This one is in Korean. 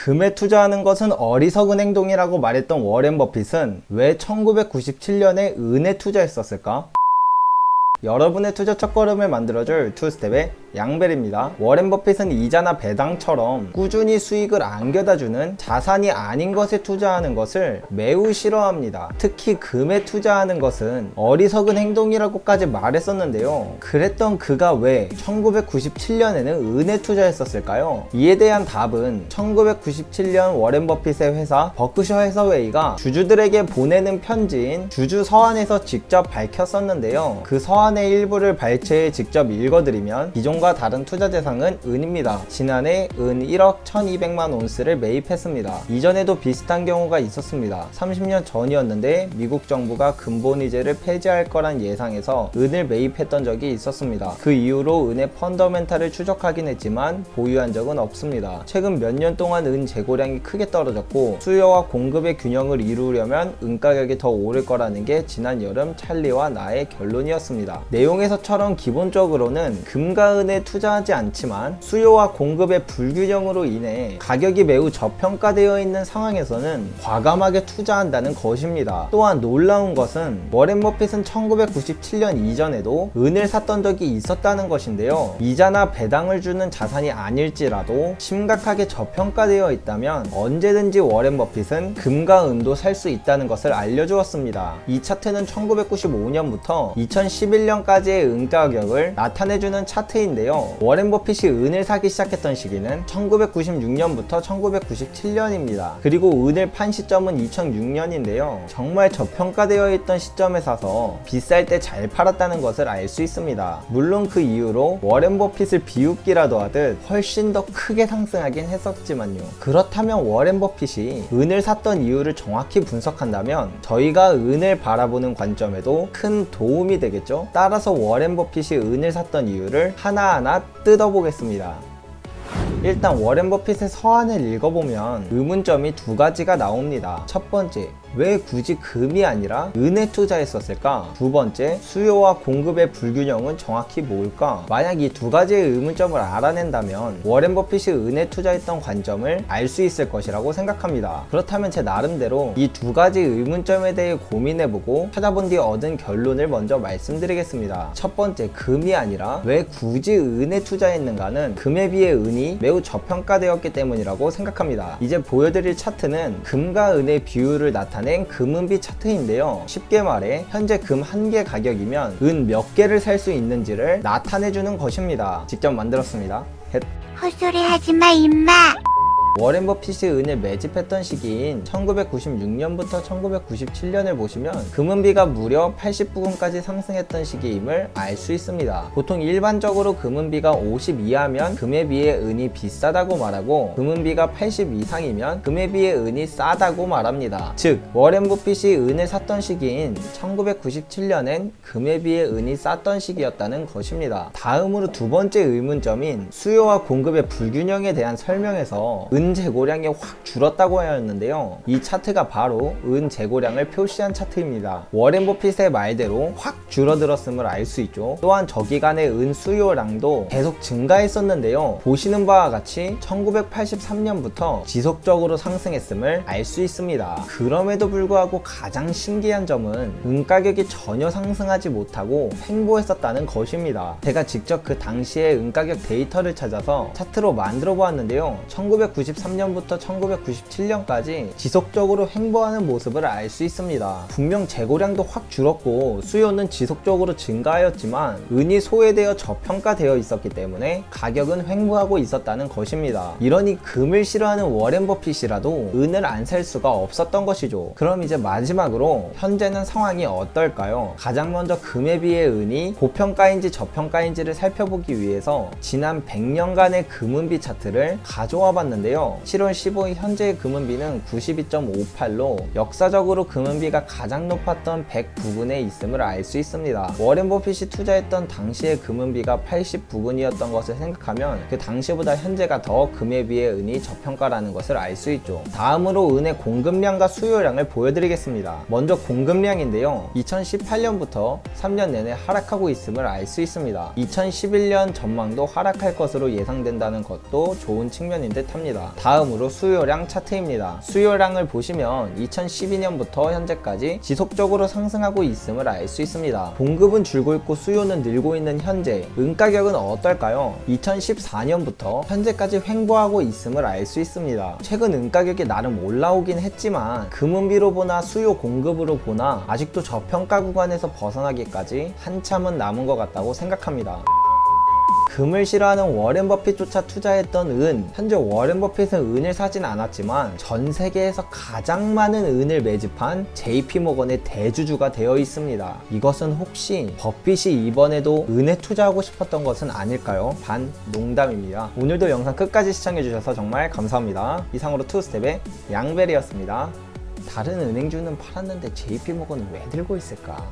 금에 투자하는 것은 어리석은 행동이라고 말했던 워렌 버핏은 왜 1997년에 은에 투자했었을까? 여러분의 투자 첫걸음을 만들어줄 투스텝의 양벨입니다. 워렌 버핏은 이자나 배당처럼 꾸준히 수익을 안겨다주는 자산이 아닌 것에 투자하는 것을 매우 싫어합니다. 특히 금에 투자하는 것은 어리석은 행동이라고까지 말했었는데요. 그랬던 그가 왜 1997년에는 은에 투자했었을까요? 이에 대한 답은 1997년 워렌 버핏의 회사 버크셔 해서웨이가 주주들에게 보내는 편지인 주주 서한에서 직접 밝혔었는데요. 그 서한의 일부를 발췌해 직접 읽어드리면 기존과 다른 투자 대상은 은입니다. 지난해 은 1억 1200만 온스를 매입했습니다. 이전에도 비슷한 경우가 있었습니다. 30년 전이었는데 미국 정부가 근본이자를 폐지할 거란 예상에서 은을 매입했던 적이 있었습니다. 그 이후로 은의 펀더멘탈을 추적하긴 했지만 보유한 적은 없습니다. 최근 몇 년 동안 은 재고량이 크게 떨어졌고 수요와 공급의 균형을 이루려면 은 가격이 더 오를 거라는 게 지난 여름 찰리와 나의 결론이었습니다. 내용에서처럼 기본적으로는 금과 은에 투자하지 않지만 수요와 공급의 불균형으로 인해 가격이 매우 저평가되어 있는 상황에서는 과감하게 투자한다는 것입니다. 또한 놀라운 것은 워렌 버핏은 1997년 이전에도 은을 샀던 적이 있었다는 것인데요. 이자나 배당을 주는 자산이 아닐지라도 심각하게 저평가되어 있다면 언제든지 워렌 버핏은 금과 은도 살 수 있다는 것을 알려주었습니다. 이 차트는 1995년부터 2011년까지의 은 가격을 나타내주는 차트인데요. 워렌 버핏이 은을 사기 시작했던 시기는 1996년부터 1997년입니다. 그리고 은을 판 시점은 2006년인데요. 정말 저평가되어 있던 시점에 사서 비쌀 때 잘 팔았다는 것을 알 수 있습니다. 물론 그 이후로 워렌 버핏을 비웃기라도 하듯 훨씬 더 크게 상승하긴 했었지만요. 그렇다면 워렌 버핏이 은을 샀던 이유를 정확히 분석한다면 저희가 은을 바라보는 관점에도 큰 도움이 되겠죠? 따라서 워렌 버핏이 은을 샀던 이유를 하나하나 뜯어보겠습니다. 일단 워렌 버핏의 서한을 읽어보면 의문점이 두 가지가 나옵니다. 첫 번째, 왜 굳이 금이 아니라 은에 투자했었을까? 두 번째, 수요와 공급의 불균형은 정확히 뭘까? 만약 이 두 가지의 의문점을 알아낸다면 워렌 버핏이 은에 투자했던 관점을 알 수 있을 것이라고 생각합니다. 그렇다면 제 나름대로 이 두 가지 의문점에 대해 고민해보고 찾아본 뒤 얻은 결론을 먼저 말씀드리겠습니다. 첫 번째, 금이 아니라 왜 굳이 은에 투자했는가는 금에 비해 은이 매우 저평가되었기 때문이라고 생각합니다. 이제 보여드릴 차트는 금과 은의 비율을 나타낸 금은비 차트인데요. 쉽게 말해 현재 금 한 개 가격이면 은 몇 개를 살 수 있는지를 나타내주는 것입니다. 직접 만들었습니다. 헛소리 하지마 임마. 워렌 버핏이 은을 매집했던 시기인 1996년부터 1997년을 보시면 금은비가 무려 80부근까지 상승했던 시기임을 알 수 있습니다. 보통 일반적으로 금은비가 50 이하면 금에 비해 은이 비싸다고 말하고 금은비가 80 이상이면 금에 비해 은이 싸다고 말합니다. 즉 워렌 버핏이 은을 샀던 시기인 1997년엔 금에 비해 은이 쌌던 시기였다는 것입니다. 다음으로 두 번째 의문점인 수요와 공급의 불균형에 대한 설명에서 은 재고량이 확 줄었다고 하였는데요. 이 차트가 바로 은 재고량을 표시한 차트입니다. 워렌 버핏의 말대로 확 줄어들었음을 알 수 있죠. 또한 저 기간의 은 수요량도 계속 증가했었는데요. 보시는 바와 같이 1983년부터 지속적으로 상승했음을 알 수 있습니다. 그럼에도 불구하고 가장 신기한 점은 은 가격이 전혀 상승하지 못하고 횡보했었다는 것입니다. 제가 직접 그 당시의 은 가격 데이터를 찾아서 차트로 만들어 보았는데요. 1993년부터 1997년까지 지속적으로 횡보하는 모습을 알 수 있습니다. 분명 재고량도 확 줄었고 수요는 지속적으로 증가하였지만 은이 소외되어 저평가되어 있었기 때문에 가격은 횡보하고 있었다는 것입니다. 이러니 금을 싫어하는 워렌 버핏이라도 은을 안 살 수가 없었던 것이죠. 그럼 이제 마지막으로 현재는 상황이 어떨까요? 가장 먼저 금에 비해 은이 고평가인지 저평가인지를 살펴보기 위해서 지난 100년간의 금은비 차트를 가져와 봤는데요. 7월 15일 현재의 금은비는 92.58로 역사적으로 금은비가 가장 높았던 100 부근에 있음을 알 수 있습니다. 워렌 버핏이 투자했던 당시의 금은비가 80 부근이었던 것을 생각하면 그 당시보다 현재가 더 금에 비해 은이 저평가라는 것을 알 수 있죠. 다음으로 은의 공급량과 수요량을 보여드리겠습니다. 먼저 공급량인데요. 2018년부터 3년 내내 하락하고 있음을 알 수 있습니다. 2011년 전망도 하락할 것으로 예상된다는 것도 좋은 측면인 듯 합니다. 다음으로 수요량 차트입니다. 수요량을 보시면 2012년부터 현재까지 지속적으로 상승하고 있음을 알 수 있습니다. 공급은 줄고 있고 수요는 늘고 있는 현재, 은가격은 어떨까요? 2014년부터 현재까지 횡보하고 있음을 알 수 있습니다. 최근 은가격이 나름 올라오긴 했지만 금은비로 보나 수요 공급으로 보나 아직도 저평가 구간에서 벗어나기까지 한참은 남은 것 같다고 생각합니다. 금을 싫어하는 워렌 버핏조차 투자했던 은, 현재 워렌 버핏은 은을 사진 않았지만 전 세계에서 가장 많은 은을 매집한 JP모건의 대주주가 되어 있습니다. 이것은 혹시 버핏이 이번에도 은에 투자하고 싶었던 것은 아닐까요? 반 농담입니다. 오늘도 영상 끝까지 시청해주셔서 정말 감사합니다. 이상으로 투스텝의 양벨이었습니다. 다른 은행주는 팔았는데 JP모건은 왜 들고 있을까?